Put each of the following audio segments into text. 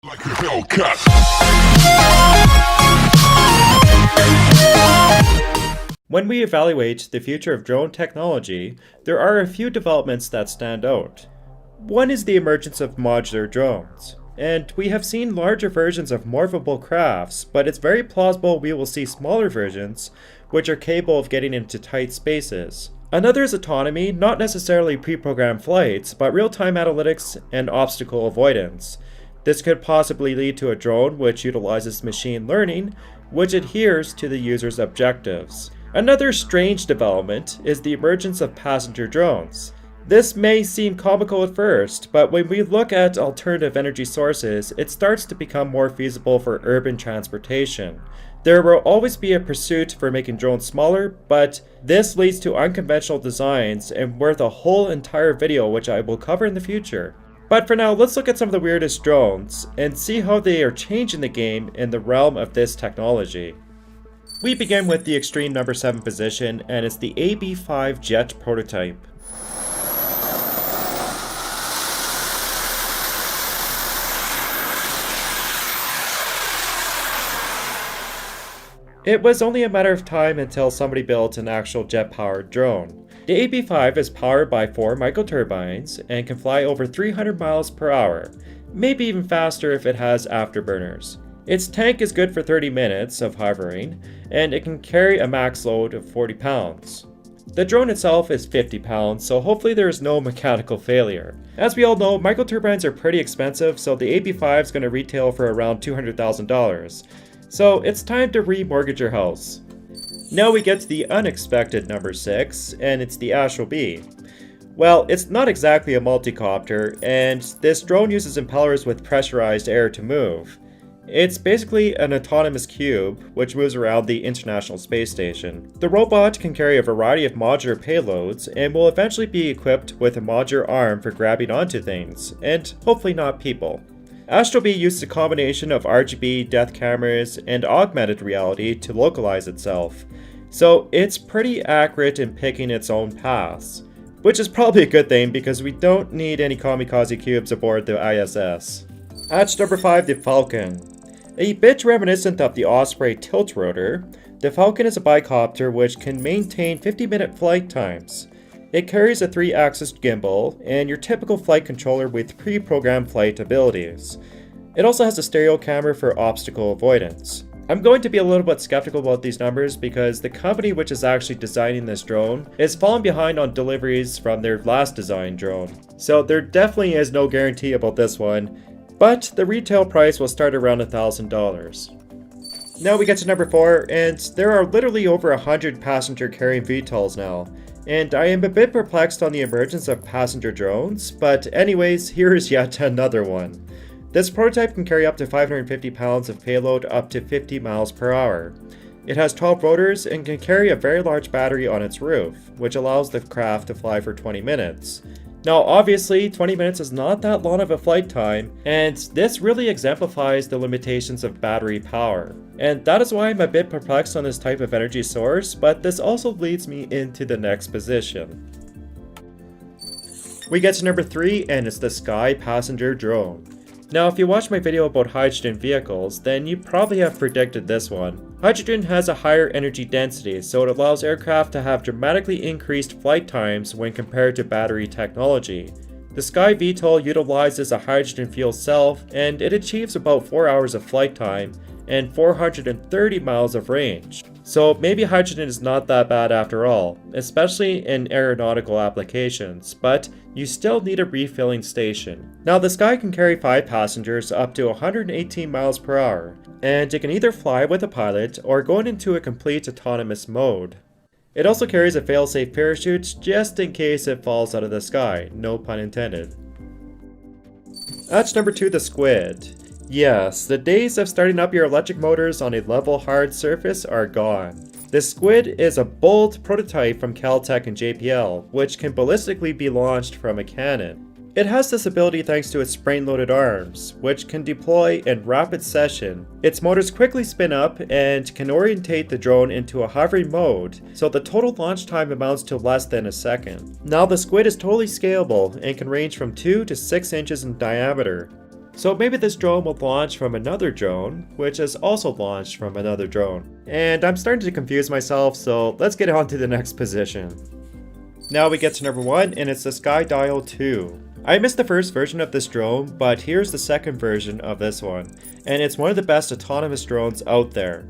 Like a Hellcat. When we evaluate the future of drone technology, there are a few developments that stand out. One is the emergence of modular drones. And we have seen larger versions of morphable crafts, but it's very plausible we will see smaller versions which are capable of getting into tight spaces. Another is autonomy, not necessarily pre-programmed flights, but real-time analytics and obstacle avoidance. This could possibly lead to a drone which utilizes machine learning, which adheres to the user's objectives. Another strange development is the emergence of passenger drones. This may seem comical at first, but when we look at alternative energy sources, it starts to become more feasible for urban transportation. There will always be a pursuit for making drones smaller, but this leads to unconventional designs and worth a whole entire video which I will cover in the future. But for now, let's look at some of the weirdest drones and see how they are changing the game in the realm of this technology. We begin with the extreme number 7 position, and it's the AB-5 jet prototype. It was only a matter of time until somebody built an actual jet-powered drone. The AB-5 is powered by 4 microturbines and can fly over 300 miles per hour, maybe even faster if it has afterburners. Its tank is good for 30 minutes of hovering, and it can carry a max load of 40 pounds. The drone itself is 50 pounds, so hopefully there is no mechanical failure. As we all know, microturbines are pretty expensive, so the AB-5 is going to retail for around $200,000. So it's time to remortgage your house. Now we get to the unexpected number 6, and it's the Astral B. Well, it's not exactly a multicopter, and this drone uses impellers with pressurized air to move. It's basically an autonomous cube, which moves around the International Space Station. The robot can carry a variety of modular payloads, and will eventually be equipped with a modular arm for grabbing onto things, and hopefully not people. Astral B uses a combination of RGB, depth cameras, and augmented reality to localize itself, so it's pretty accurate in picking its own paths. Which is probably a good thing because we don't need any kamikaze cubes aboard the ISS. At number 5, the Falcon. A bit reminiscent of the Osprey tilt rotor, the Falcon is a bicopter which can maintain 50-minute flight times. It carries a 3-axis gimbal and your typical flight controller with pre-programmed flight abilities. It also has a stereo camera for obstacle avoidance. I'm going to be a little bit skeptical about these numbers because the company which is actually designing this drone is falling behind on deliveries from their last designed drone. So there definitely is no guarantee about this one, but the retail price will start around $1,000. Now we get to number 4, and there are literally over 100 passenger carrying VTOLs now. And I am a bit perplexed on the emergence of passenger drones, but anyways, here is yet another one. This prototype can carry up to 550 pounds of payload up to 50 miles per hour. It has 12 rotors and can carry a very large battery on its roof, which allows the craft to fly for 20 minutes. Now obviously, 20 minutes is not that long of a flight time, and this really exemplifies the limitations of battery power. And that is why I'm a bit perplexed on this type of energy source, but this also leads me into the next position. We get to number 3, and it's the Sky Passenger Drone. Now if you watched my video about hydrogen vehicles, then you probably have predicted this one. Hydrogen has a higher energy density, so it allows aircraft to have dramatically increased flight times when compared to battery technology. The Sky VTOL utilizes a hydrogen fuel cell, and it achieves about 4 hours of flight time and 430 miles of range. So maybe hydrogen is not that bad after all, especially in aeronautical applications, but you still need a refilling station. Now the Sky can carry 5 passengers up to 118 miles per hour, and it can either fly with a pilot or go into a complete autonomous mode. It also carries a fail-safe parachute just in case it falls out of the sky, no pun intended. At number 2, the Squid. Yes, the days of starting up your electric motors on a level hard surface are gone. The Squid is a bold prototype from Caltech and JPL, which can ballistically be launched from a cannon. It has this ability thanks to its spring-loaded arms, which can deploy in rapid session. Its motors quickly spin up and can orientate the drone into a hovering mode, so the total launch time amounts to less than a second. Now the Squid is totally scalable and can range from 2 to 6 inches in diameter. So maybe this drone will launch from another drone, which is also launched from another drone. And I'm starting to confuse myself, so let's get on to the next position. Now we get to number 1, and it's the Skydial 2. I missed the first version of this drone, but here's the second version of this one, and it's one of the best autonomous drones out there.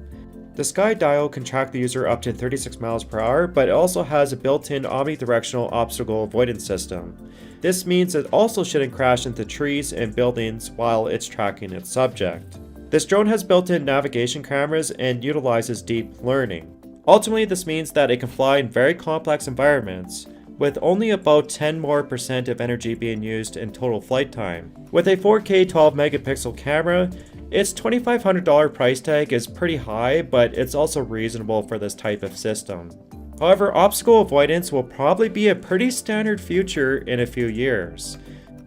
The Skydial can track the user up to 36 miles per hour, but it also has a built-in omnidirectional obstacle avoidance system. This means it also shouldn't crash into trees and buildings while it's tracking its subject. This drone has built-in navigation cameras and utilizes deep learning. Ultimately, this means that it can fly in very complex environments, with only about 10% more of energy being used in total flight time. With a 4K 12 megapixel camera, its $2,500 price tag is pretty high, but it's also reasonable for this type of system. However, obstacle avoidance will probably be a pretty standard feature in a few years.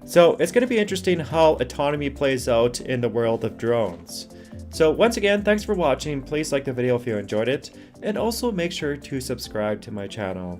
So it's going to be interesting how autonomy plays out in the world of drones. So once again, thanks for watching. Please like the video if you enjoyed it, and also make sure to subscribe to my channel.